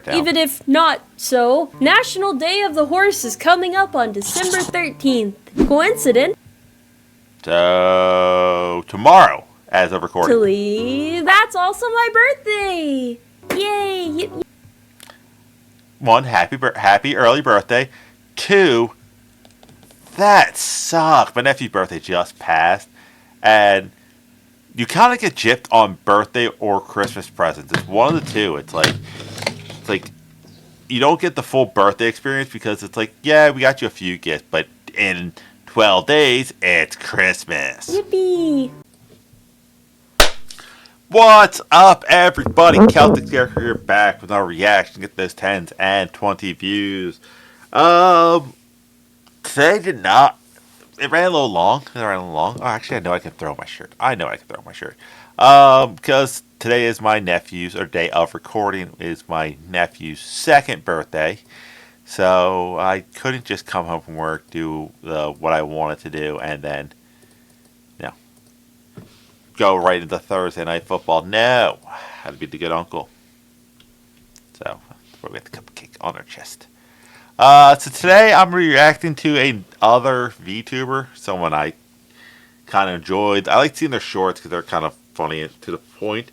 Even if not so, National Day of the Horse is coming up on December 13th. Coincidence? So, tomorrow, as of recording. That's also my birthday! Yay! One, happy early birthday. Two, that sucks. My nephew's birthday just passed, and you kind of get gypped on birthday or Christmas presents. It's one of the two. It's like you don't get the full birthday experience because it's like, yeah, we got you a few gifts, but in 12 days, it's Christmas. Yippee! What's up, everybody? Celtic Character here, back with our reaction. Get those 10s and 20 views. Today did not. It ran a little long. Oh, actually, I know I can throw my shirt. Because today is my nephew's, or day of recording, is my nephew's second birthday. So I couldn't just come home from work, do what I wanted to do, and then, go right into Thursday Night Football. No, had to be the good uncle. So we got the cupcake on our chest. So today I'm reacting to another VTuber, someone I kind of enjoyed. I like seeing their shorts because they're kind of funny and to the point,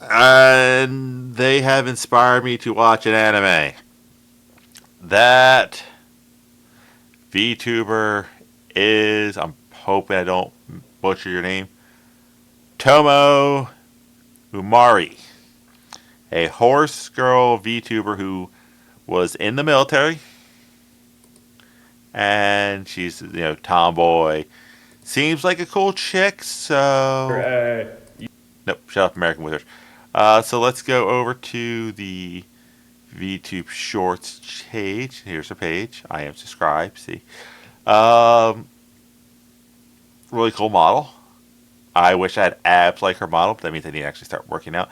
and they have inspired me to watch an anime. That VTuber is, I'm hoping I don't butcher your name, Tomoe Umari, a horse girl VTuber who was in the military, and she's, tomboy. Seems like a cool chick, so... Nope, shut up, American Wizard. So let's go over to the VTube Shorts page. Here's her page. I am subscribed, see. Really cool model. I wish I had abs like her model, but that means I need to actually start working out.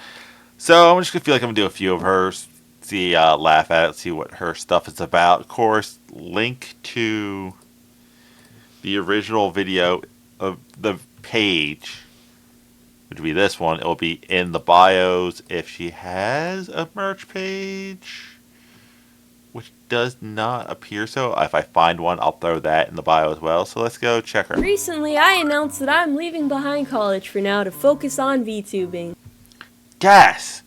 So I'm just going to feel like I'm going to do a few of hers, see, laugh at it, see what her stuff is about. Of course, link to the original video of the page, which would be this one. It will be in the bios if she has a merch page, which does not appear so. If I find one, I'll throw that in the bio as well. So let's go check her. Recently, I announced that I'm leaving behind college for now to focus on VTubing. Gas!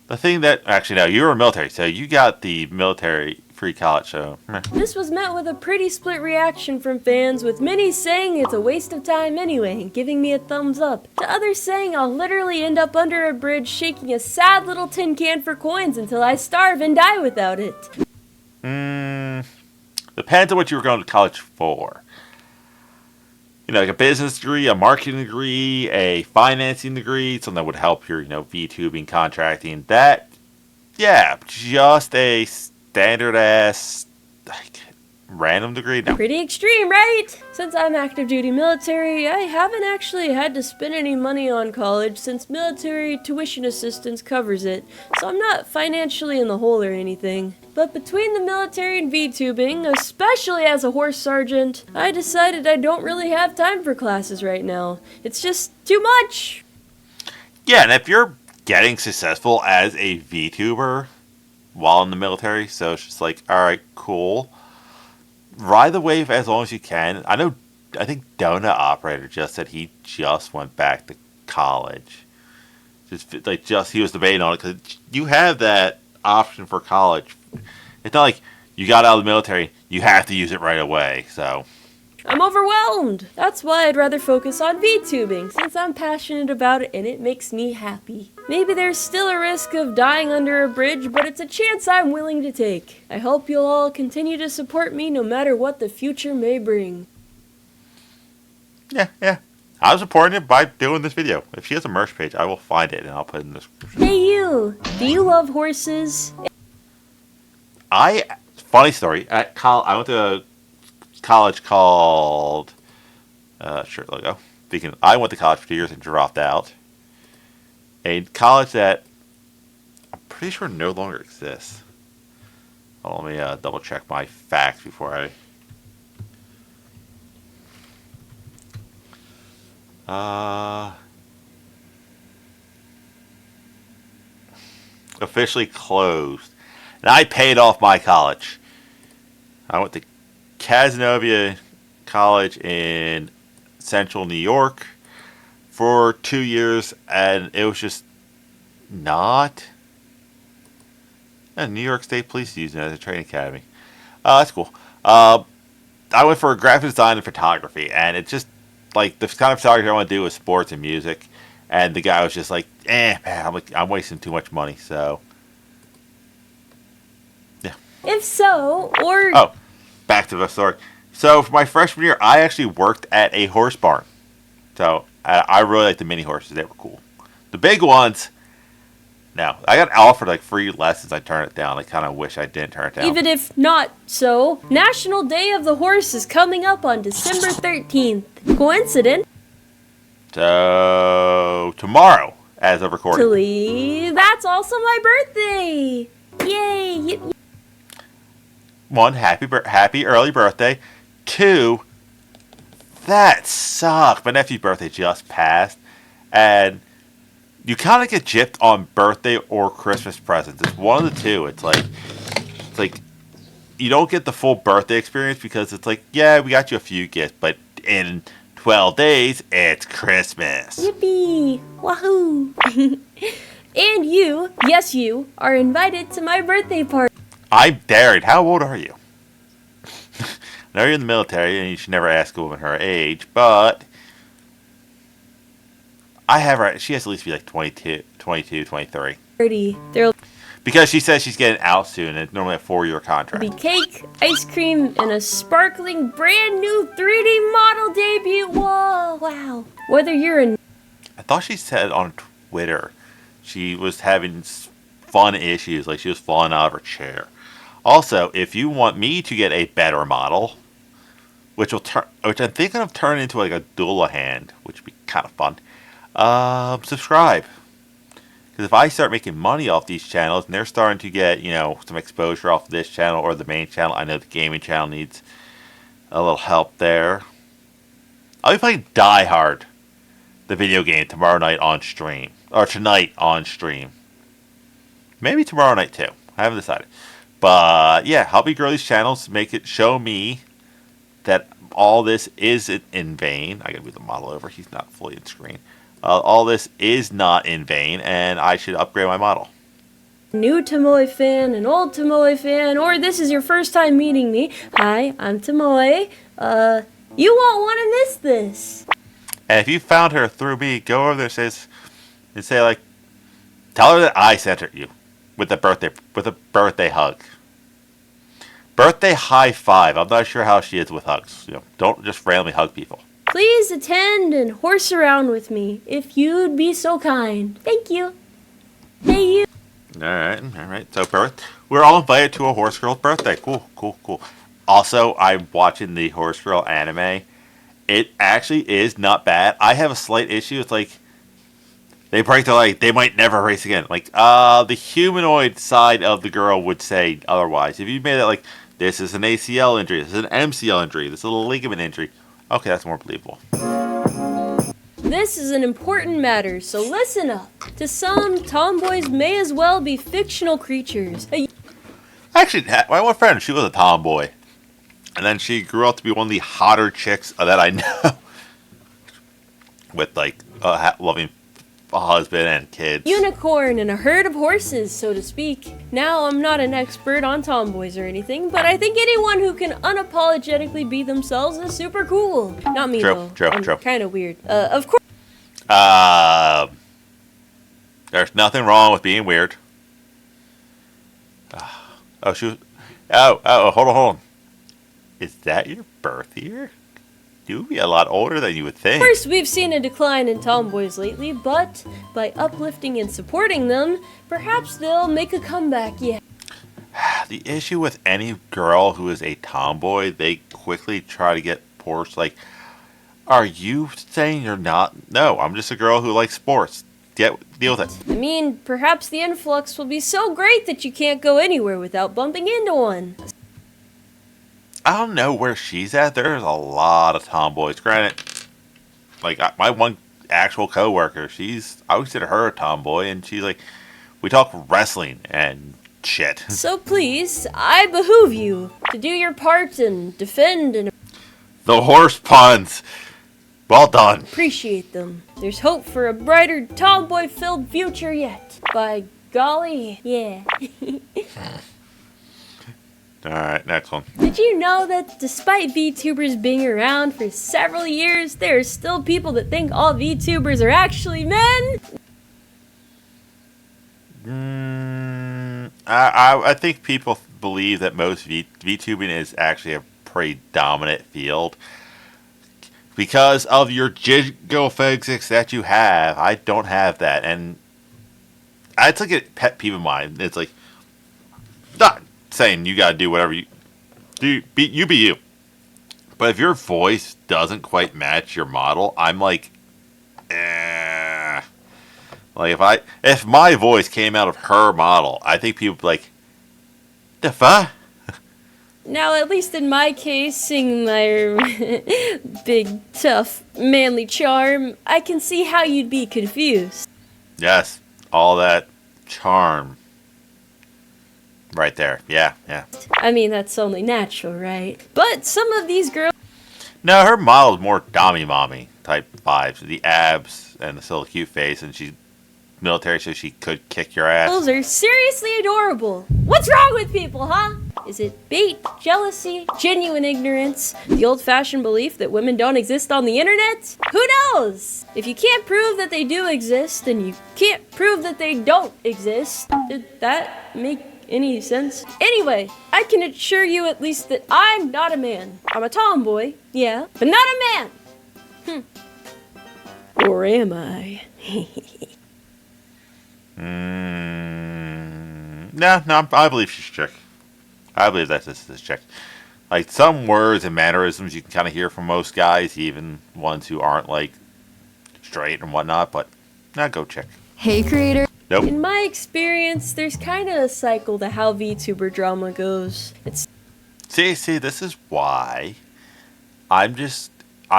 The thing that... Actually, no, you were military, so you got the military free college, so... This was met with a pretty split reaction from fans, with many saying it's a waste of time anyway, and giving me a thumbs up, to others saying I'll literally end up under a bridge shaking a sad little tin can for coins until I starve and die without it. Depends on what you were going to college for. Like a business degree, a marketing degree, a financing degree, something that would help your, VTubing, contracting. That, yeah, just a standard-ass, random degree. No. Pretty extreme, right? Since I'm active duty military, I haven't actually had to spend any money on college since military tuition assistance covers it, so I'm not financially in the hole or anything. But between the military and VTubing, especially as a horse sergeant, I decided I don't really have time for classes right now. It's just too much! Yeah, and if you're getting successful as a VTuber while in the military, so it's just like, alright, cool. Ride the wave as long as you can. I think Donut Operator just said he just went back to college. He was debating on it because you have that option for college. It's not like you got out of the military, you have to use it right away, so... I'm overwhelmed! That's why I'd rather focus on VTubing, since I'm passionate about it and it makes me happy. Maybe there's still a risk of dying under a bridge, but it's a chance I'm willing to take. I hope you'll all continue to support me no matter what the future may bring. Yeah. I'm supporting it by doing this video. If she has a merch page, I will find it and I'll put it in the description. Hey you! Do you love horses? Funny story, I went to a college called, shirt logo. Speaking, I went to college for 2 years and dropped out. A college that I'm pretty sure no longer exists. Let me double check my facts before I... officially closed. And I paid off my college. I went to Casanova College in Central New York for 2 years, and it was just not. And New York State Police using it as a training academy. That's cool. I went for graphic design and photography, and it's just like the kind of photography I want to do is sports and music. And the guy was just like, man, I'm wasting too much money. So, yeah. If so, or... Oh, back to the story. So, for my freshman year, I actually worked at a horse barn. So, I really liked the mini horses. They were cool. The big ones, no. I got offered like free lessons. I turned it down. I kind of wish I didn't turn it down. Even if not so, National Day of the Horse is coming up on December 13th. Coincidence? So, tomorrow, as of recording. That's also my birthday! Yay! One, happy early birthday. Two, that sucked. My nephew's birthday just passed, and you kind of get gypped on birthday or Christmas presents. It's one of the two. It's like you don't get the full birthday experience because it's like, yeah, we got you a few gifts, but in 12 days, it's Christmas. Yippee! Wahoo! And you, yes you, are invited to my birthday party. I'm Darren. How old are you? I know you're in the military and you should never ask a woman her age, but I have her. She has to at least be like 22, 23. 30. There'll Because she says she's getting out soon, and it's normally a 4-year contract. be cake, ice cream, and a sparkling brand new 3D model debut. Whoa, wow. Whether you're in... I thought she said on Twitter she was having fun issues, like she was falling out of her chair. Also, if you want me to get a better model, which I'm thinking of turning into like a doula hand, which would be kind of fun, subscribe. Because if I start making money off these channels, and they're starting to get, some exposure off this channel or the main channel, I know the gaming channel needs a little help there. I'll be playing Die Hard, the video game, tomorrow night on stream. Or tonight on stream. Maybe tomorrow night too. I haven't decided. But yeah, help me grow these channels. Show me that all this isn't in vain. I gotta move the model over. He's not fully in screen. All this is not in vain, and I should upgrade my model. New Tomoe fan, an old Tomoe fan, or this is your first time meeting me. Hi, I'm Tomoe. You won't want to miss this. And if you found her through me, go over there and say like, tell her that I sent her you with a birthday hug. Birthday high five. I'm not sure how she is with hugs. Don't just randomly hug people. Please attend and horse around with me, if you'd be so kind. Thank you. Hey, you. All right. So we're all invited to a horse girl's birthday. Cool. Also, I'm watching the horse girl anime. It actually is not bad. I have a slight issue. It's like they break their leg. They might never race again. Like the humanoid side of the girl would say otherwise. If you made it like this is an ACL injury, this is an MCL injury, this is a ligament injury. Okay, that's more believable. This is an important matter, so listen up. To some, tomboys may as well be fictional creatures. Actually, my one friend, she was a tomboy. And then she grew up to be one of the hotter chicks that I know. With, like, loving a husband and kids. Unicorn and a herd of horses, so to speak. Now, I'm not an expert on tomboys or anything, but I think anyone who can unapologetically be themselves is super cool. Not me, though. True. Kind of weird. Of course. There's nothing wrong with being weird. Hold on. Is that your birth year? You'd be a lot older than you would think. Of course, we've seen a decline in tomboys lately, but by uplifting and supporting them, perhaps they'll make a comeback, yeah. The issue with any girl who is a tomboy, they quickly try to get porched. Like, are you saying you're not? No, I'm just a girl who likes sports. Deal with it. I mean, perhaps the influx will be so great that you can't go anywhere without bumping into one. I don't know where she's at. There's a lot of tomboys. Granted, like my one actual coworker, I would consider her a tomboy, and she's like, we talk wrestling, and shit. So please, I behoove you to do your part and defend and The horse puns. Well done. appreciate them. There's hope for a brighter, tomboy-filled future yet. By golly, yeah. Alright, next one. Did you know that despite VTubers being around for several years, there are still people that think all VTubers are actually men? I think people believe that most VTubing is actually a pretty dominant field. Because of your jiggle physics that you have, I don't have that. And it's like a pet peeve of mine. It's like, not saying you gotta do whatever you do, be you. But if your voice doesn't quite match your model, I'm like, eh. Like if my voice came out of her model, I think people would be like, the fuck? Now, at least in my case, seeing my big, tough, manly charm, I can see how you'd be confused. Yes, all that charm. Right there. Yeah. I mean, that's only natural, right? But some of these girls No, her model's more dommy mommy type vibes. The abs and the still cute face, and she's military, so she could kick your ass. are seriously adorable. What's wrong with people, huh? Is it bait, jealousy, genuine ignorance, the old-fashioned belief that women don't exist on the internet? Who knows? If you can't prove that they do exist, then you can't prove that they don't exist. Did that make any sense? Anyway, I can assure you at least that I'm not a man. I'm a tomboy, yeah, but not a man. Or am I? No, I believe she's chick. I believe that's this chick. Like, some words and mannerisms you can kind of hear from most guys, even ones who aren't, like, straight and whatnot, but, go chick. Hey, creator. Nope. In my experience, there's kind of a cycle to how VTuber drama goes. It's See, this is why I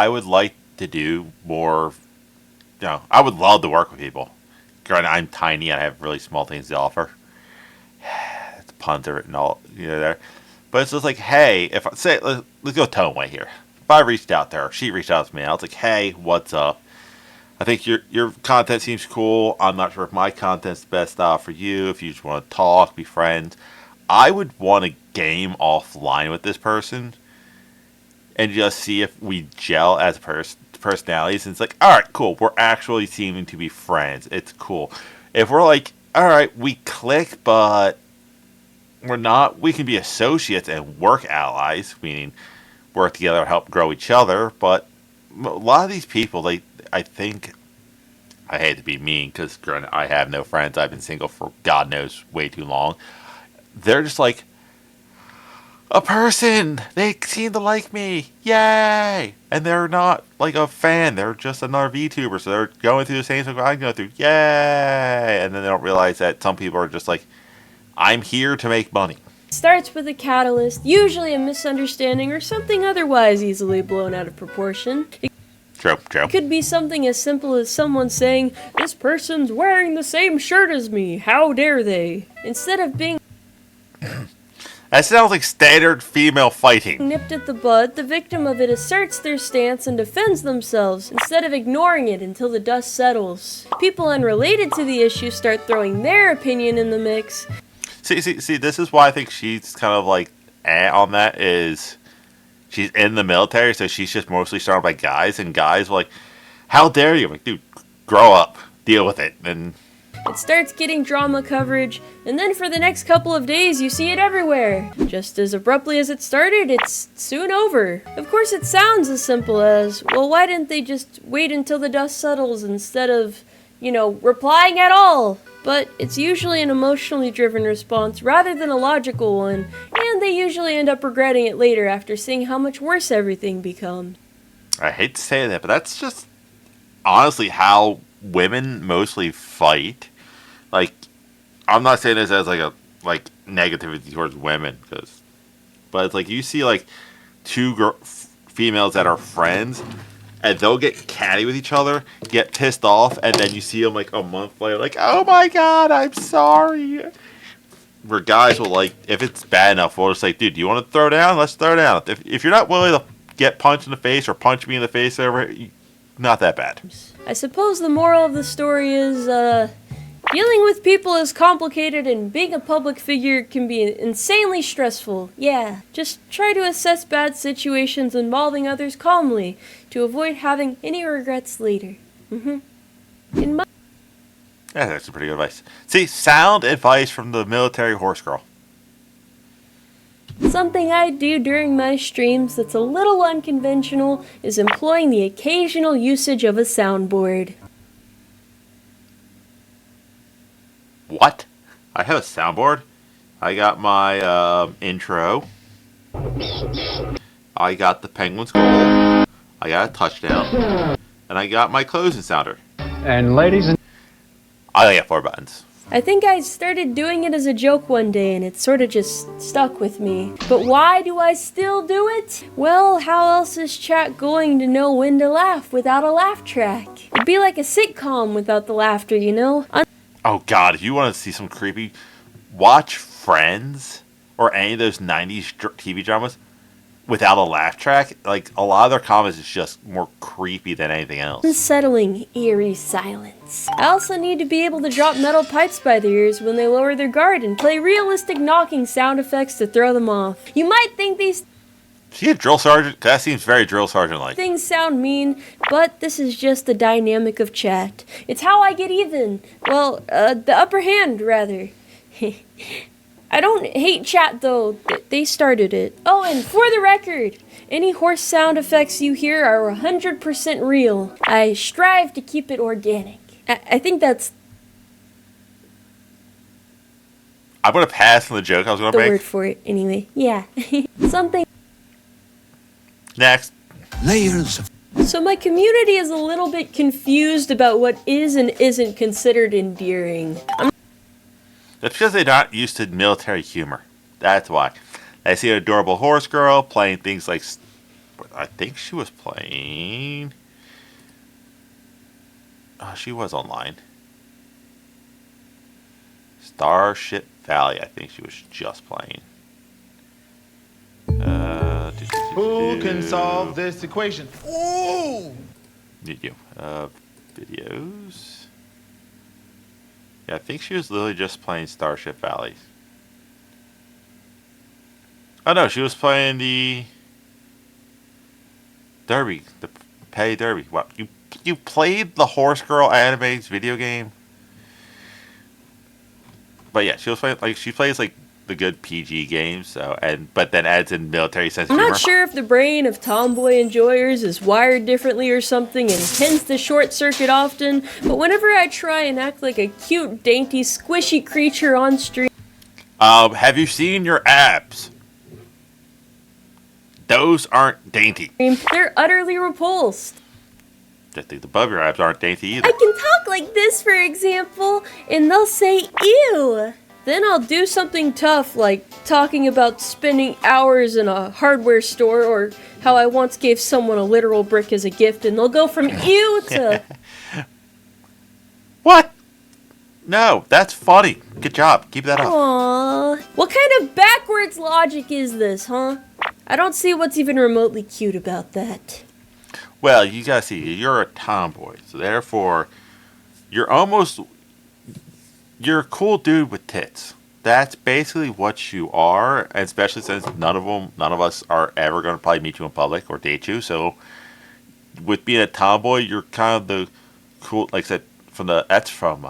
would like to do more, I would love to work with people. Granted, I'm tiny and I have really small things to offer. It's puns are written all, there. But it's just like, hey, if I say, let's go Tomoe here. If I reached out to her, she reached out to me, I was like, hey, what's up? I think your content seems cool. I'm not sure if my content's the best for you. If you just want to talk, be friends. I would want to game offline with this person and just see if we gel as personalities. And it's like, all right, cool. We're actually seeming to be friends. It's cool. If we're like, all right, we click, but we're not. We can be associates and work allies, meaning work together to help grow each other. But a lot of these people, I think, I hate to be mean because I have no friends. I've been single for God knows way too long. They're just like, a person! They seem to like me! Yay! And they're not like a fan. They're just another VTuber. So they're going through the same thing I'm going through. Yay! And then they don't realize that some people are just like, I'm here to make money. starts with a catalyst, usually a misunderstanding or something otherwise easily blown out of proportion. True. It could be something as simple as someone saying, "This person's wearing the same shirt as me, how dare they?" Instead of being That sounds like standard female fighting. nipped at the bud, the victim of it asserts their stance and defends themselves, instead of ignoring it until the dust settles. People unrelated to the issue start throwing their opinion in the mix. See, this is why I think she's kind of like on that is she's in the military, so she's just mostly surrounded by guys, and guys are like, how dare you? I'm like, dude, grow up, deal with it. And It starts getting drama coverage, and then for the next couple of days you see it everywhere. Just as abruptly as it started, it's soon over. Of course it sounds as simple as, well, why didn't they just wait until the dust settles instead of, replying at all? But it's usually an emotionally driven response rather than a logical one, and they usually end up regretting it later after seeing how much worse everything becomes. I hate to say that, but that's just honestly how women mostly fight. Like, I'm not saying this as like negativity towards women, but it's like you see like two females that are friends, and they'll get catty with each other, get pissed off, and then you see them like a month later, like, oh my god, I'm sorry. where guys will like, if it's bad enough, we'll just say, dude, do you want to throw down? Let's throw down. If you're not willing to get punched in the face or punch me in the face over, not that bad. I suppose the moral of the story is, dealing with people is complicated and being a public figure can be insanely stressful. Yeah, just try to assess bad situations involving others calmly to avoid having any regrets later. In my Yeah, that's some pretty good advice. See, sound advice from the military horse girl. Something I do during my streams that's a little unconventional is employing the occasional usage of a soundboard. What? I have a soundboard. I got my intro. I got the Penguins goal. I got a touchdown. And I got my closing sounder. And ladies and I only got 4 buttons. I think I started doing it as a joke one day and it sort of just stuck with me. But why do I still do it? Well, how else is chat going to know when to laugh without a laugh track? It'd be like a sitcom without the laughter, you know? Oh god, if you want to see some creepy, watch Friends or any of those 90s TV dramas without a laugh track. Like, a lot of their comments is just more creepy than anything else. Unsettling, eerie silence. I also need to be able to drop metal pipes by their ears when they lower their guard and play realistic knocking sound effects to throw them off. You might think these See a drill sergeant? That seems very drill sergeant-like. things sound mean, but this is just the dynamic of chat. It's how I get even. Well, the upper hand, rather. I don't hate chat, though. They started it. Oh, and for the record, any horse sound effects you hear are 100% real. I strive to keep it organic. I think that's I'm going to pass on the joke I was going the to make. word for it, anyway. Yeah. Something. Next. layers of So my community is a little bit confused about what is and isn't considered endearing. That's because they're not used to military humor. That's why. I see an adorable horse girl playing things like... I think she was playing... Oh, she was online. Starship Valley, I think she was just playing. Who can solve this equation? Ooh! Videos. Yeah, I think she was literally just playing Starship Valley. Oh no, she was playing the Derby, the Pay Derby. What, you played the Horse Girl anime's video game? But yeah, she was playing, like, she plays like the good PG games, so, but then adds in military sense of I'm humor. not sure if the brain of tomboy enjoyers is wired differently or something and tends to short circuit often, but whenever I try and act like a cute, dainty, squishy creature on stream, Have you seen your abs? Those aren't dainty. they're utterly repulsed. I think the above your abs aren't dainty either. I can talk like this, for example, and they'll say, ew. Then I'll do something tough, like talking about spending hours in a hardware store, or how I once gave someone a literal brick as a gift, and they'll go from ew to... What? No, that's funny. Good job. Keep that up. Aww. What kind of backwards logic is this, huh? I don't see what's even remotely cute about that. Well, you gotta see, you're a tomboy, so therefore, you're a cool dude with tits. That's basically what you are, and especially since none of us are ever going to probably meet you in public or date you. So, with being a tomboy, you're kind of the cool, like I said, that's from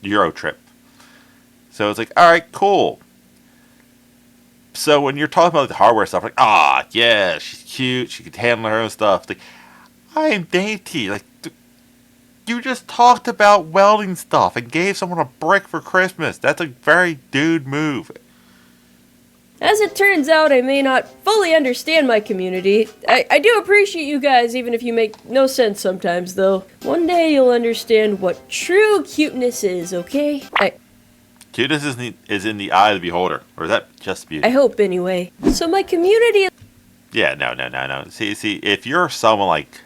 Euro Trip. So it's like, all right, cool. So when you're talking about the hardware stuff, like, yeah, she's cute, she can handle her own stuff. Like, I am dainty. Like, you just talked about welding stuff and gave someone a brick for Christmas. That's a very dude move. As it turns out, I may not fully understand my community. I do appreciate you guys, even if you make no sense sometimes, though. One day you'll understand what true cuteness is, okay? Cuteness is in the eye of the beholder. Or is that just beauty? I hope, anyway. So my community... Yeah, no. See, if you're someone like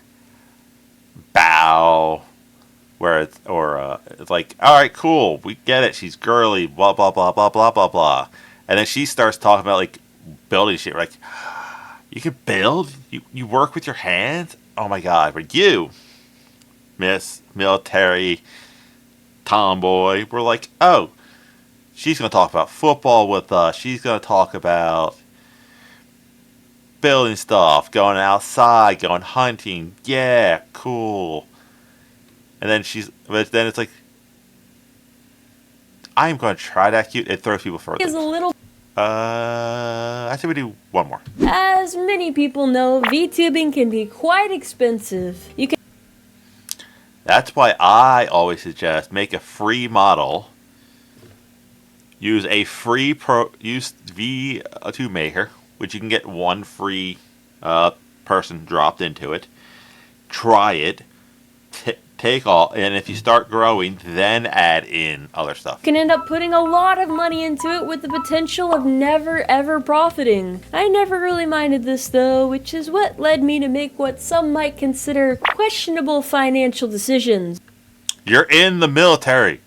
Bao, where it's like, all right, cool, we get it, she's girly, blah blah blah blah blah blah blah, and then she starts talking about like building shit, like you can build, you work with your hands, oh my god, but you, Miss Military Tomboy, we're like, oh, she's gonna talk about football with us, she's gonna talk about building stuff, going outside, going hunting, yeah, cool. And then but then it's like, I'm going to try that cute. It throws people further. Is a little. I think we do one more. As many people know, VTubing can be quite expensive. You can. That's why I always suggest make a free model. Use a free use V2 Maker, which you can get one free person dropped into it. Try it. Take all, and if you start growing, then add in other stuff. Can end up putting a lot of money into it with the potential of never ever profiting. I never really minded this though, which is what led me to make what some might consider questionable financial decisions. You're in the military.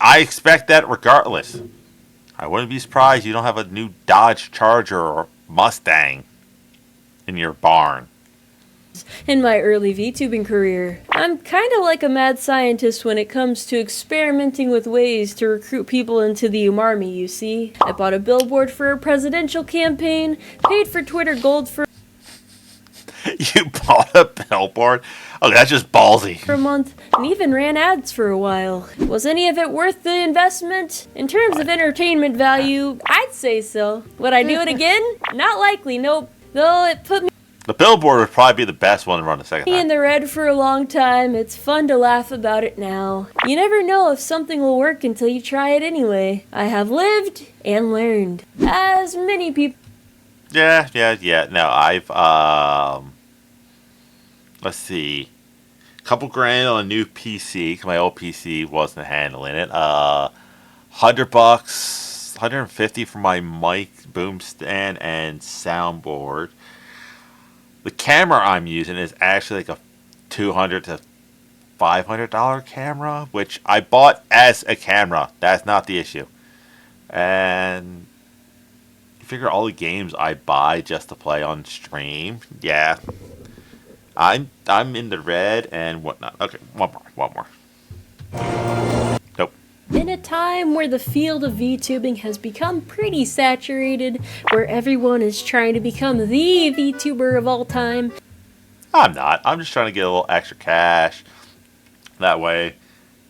I expect that regardless. I wouldn't be surprised you don't have a new Dodge Charger or Mustang in your barn. In my early VTubing career, I'm kind of like a mad scientist when it comes to experimenting with ways to recruit people into the Umari, you see. I bought a billboard for a presidential campaign, paid for Twitter Gold for You bought a billboard? Oh, that's just ballsy. a month, and even ran ads for a while. Was any of it worth the investment? In terms of entertainment value, I'd say so. Would I do it again? Not likely, nope. Though it put me The billboard would probably be the best one to run the second in time. the red for a long time. It's fun to laugh about it now. You never know if something will work until you try it anyway. I have lived and learned. As many people. Yeah. No, I've, let's see. Couple grand on a new PC, 'cause my old PC wasn't handling it. $100, 150 for my mic, boom stand, and soundboard. The camera I'm using is actually like a $200 to $500 camera, which I bought as a camera. That's not the issue. And you figure all the games I buy just to play on stream, yeah. I'm in the red and whatnot. Okay, one more. Nope. In a time where the field of VTubing has become pretty saturated, where everyone is trying to become the VTuber of all time, I'm not. I'm just trying to get a little extra cash. That way,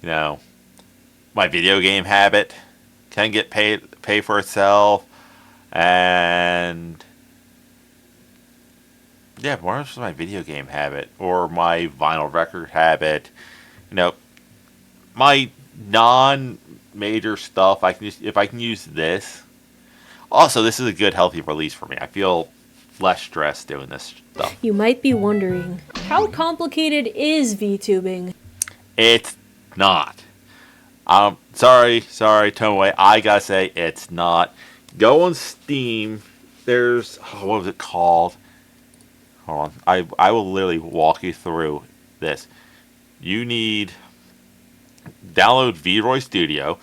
you know, my video game habit can get pay for itself, and yeah, more of my video game habit or my vinyl record habit. You know, my non-major stuff. If I can use this. Also, this is a good healthy release for me. I feel less stressed doing this stuff. you might be wondering, how complicated is VTubing? It's not. Sorry, Tomoe. I gotta say, it's not. Go on Steam. There's, what was it called? Hold on. I will literally walk you through this. You need download VRoy Studio.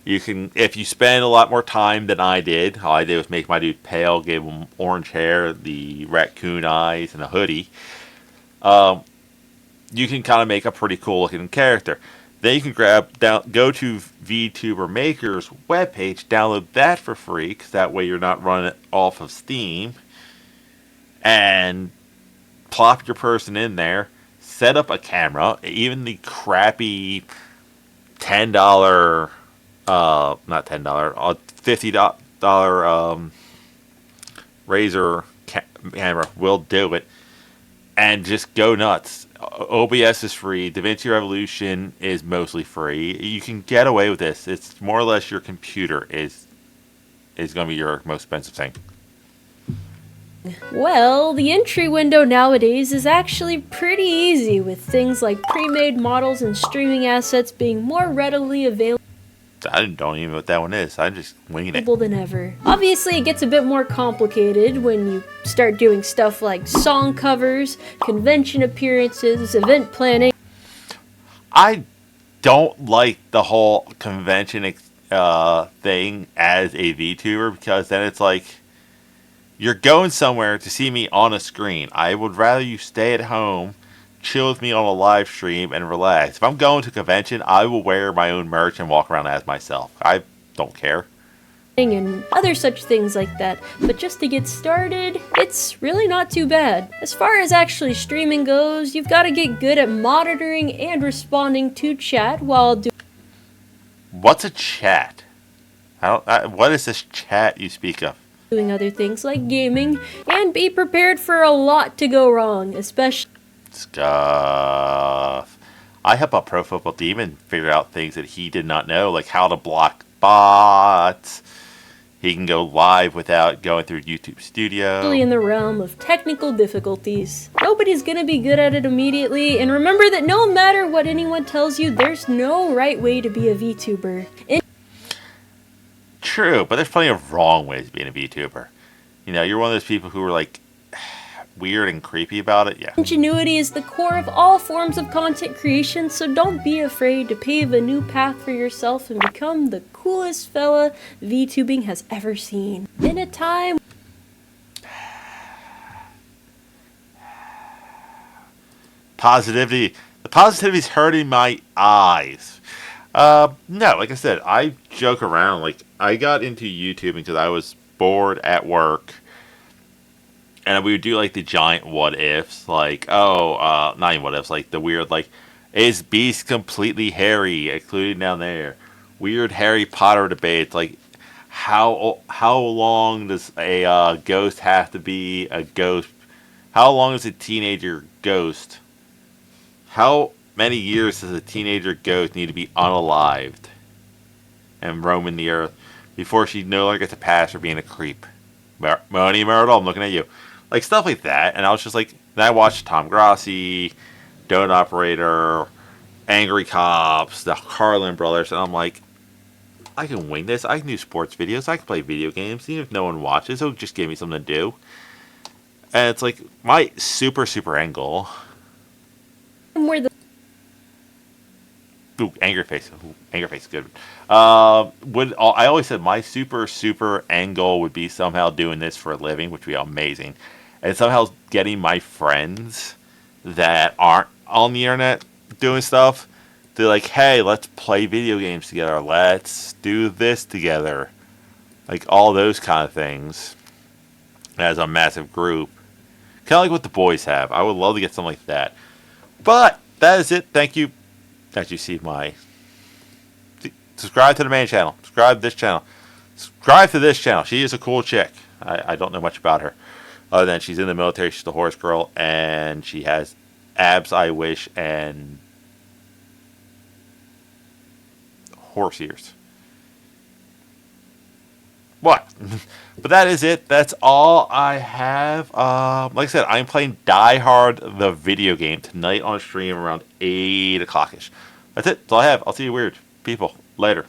You can, if you spend a lot more time than I did. All I did was make my dude pale, gave him orange hair, the raccoon eyes, and a hoodie. You can kind of make a pretty cool looking character. Then you can go to VTuber Maker's webpage, download that for free, because that way you're not running it off of Steam, and plop your person in there, set up a camera, even the crappy $10, not $10, $50 Razer camera will do it, and just go nuts. OBS is free. DaVinci Revolution is mostly free. You can get away with this. It's more or less your computer is going to be your most expensive thing. Well, the entry window nowadays is actually pretty easy, with things like pre-made models and streaming assets being more readily available. I don't even know what that one is. I'm just winging it. Than ever. Obviously, it gets a bit more complicated when you start doing stuff like song covers, convention appearances, event planning. I don't like the whole convention thing as a VTuber because then it's like you're going somewhere to see me on a screen. I would rather you stay at home, chill with me on a live stream, and relax. If I'm going to a convention, I will wear my own merch and walk around as myself. I don't care. And other such things like that. But just to get started, it's really not too bad. As far as actually streaming goes, you've got to get good at monitoring and responding to chat while doing. What's a chat? What is this chat you speak of? Doing other things like gaming, and be prepared for a lot to go wrong, especially Stuff. I help a Pro Football Demon figure out things that he did not know, like how to block bots. He can go live without going through YouTube Studio. in the realm of technical difficulties. Nobody's gonna be good at it immediately, and remember that no matter what anyone tells you, there's no right way to be a VTuber. True, but there's plenty of wrong ways of being a VTuber. You know, you're one of those people who are like weird and creepy about it. Yeah. Ingenuity is the core of all forms of content creation, so don't be afraid to pave a new path for yourself and become the coolest fella VTubing has ever seen. In a time Positivity. The positivity's hurting my eyes. No, like I said, I joke around. Like, I got into YouTube because I was bored at work. And we would do, like, the giant what-ifs. Like, not even what-ifs. Like, the weird, like, is Beast completely hairy? Included down there. Weird Harry Potter debates. Like, how long does a ghost have to be a ghost? How long is a teenager ghost? How many years does a teenager ghost need to be unalived and roaming the earth before she no longer gets a pass for being a creep? Money Myrtle, I'm looking at you. Like, stuff like that. And I was just like, then I watched Tom Grossi, Donut Operator, Angry Cops, the Carlin Brothers, and I'm like, I can wing this. I can do sports videos. I can play video games. Even if no one watches, it'll just give me something to do. And it's like, my super end goal. where the Ooh, Angry Face. Ooh, Angry Face is good. I always said my super end goal would be somehow doing this for a living, which would be amazing. And somehow getting my friends that aren't on the internet doing stuff, they're like, hey, let's play video games together. Let's do this together. Like, all those kind of things as a massive group. Kind of like what the boys have. I would love to get something like that. But that is it. Thank you. As you see my... Subscribe to the main channel. Subscribe to this channel. Subscribe to this channel. She is a cool chick. I don't know much about her. Other than she's in the military. She's a horse girl. And she has abs, I wish, and horse ears. What? But that is it. That's all I have. Like I said, I'm playing Die Hard, the video game, tonight on stream around 8 o'clock-ish. That's it. That's all I have. I'll see you weird people later.